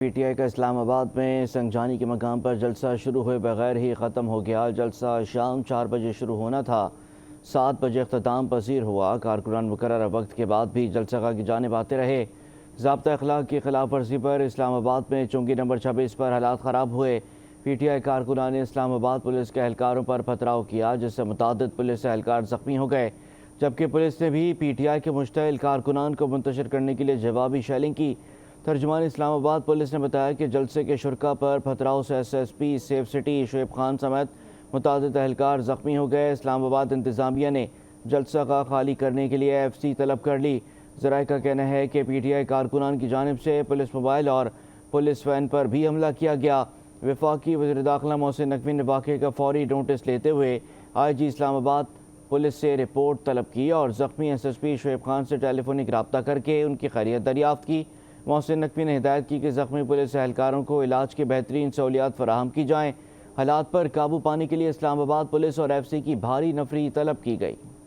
P T I کا اسلام آباد میں سنگجانی کے مقام پر جلسہ شروع ہوئے بغیر ہی ختم ہو گیا۔ جلسہ شام 4 بجے شروع ہونا تھا، 7 بجے اختتام پذیر ہوا۔ کارکنان مقررہ وقت کے بعد بھی جلسہ گاہ کی جانب آتے رہے۔ ضابطہ اخلاق کی خلاف ورزی پر اسلام آباد میں چونگی نمبر 26 پر حالات خراب ہوئے۔ پی ٹی آئی کارکنان نے اسلام آباد پولیس کے اہلکاروں پر پتھراؤ کیا، جس سے متعدد پولیس اہلکار زخمی ہو گئے، جبکہ پولیس نے بھی پی ٹی آئی کے مشتعل کارکنان کو منتشر کرنے کے لیے جوابی شیلنگ کی۔ ترجمان اسلام آباد پولیس نے بتایا کہ جلسے کے شرکاء پر پتھراؤ سے S S P Safe City Shoaib Khan سمیت متعدد اہلکار زخمی ہو گئے۔ اسلام آباد انتظامیہ نے جلسہ گاہ خالی کرنے کے لیے ایف سی طلب کر لی۔ ذرائع کا کہنا ہے کہ پی ٹی آئی کارکنان کی جانب سے پولیس موبائل اور پولیس وین پر بھی حملہ کیا گیا۔ وفاقی وزیر داخلہ محسن نقوی نے واقعے کا فوری نوٹس لیتے ہوئے آئی جی اسلام آباد پولیس سے رپورٹ طلب کی اور زخمی ایس ایس پی شعیب خان سے ٹیلی فونک رابطہ کر کے ان کی خیریت دریافت کی۔ محسن نقوی نے ہدایت کی کہ زخمی پولیس اہلکاروں کو علاج کی بہترین سہولیات فراہم کی جائیں۔ حالات پر قابو پانے کے لیے اسلام آباد پولیس اور ایف سی کی بھاری نفری طلب کی گئی۔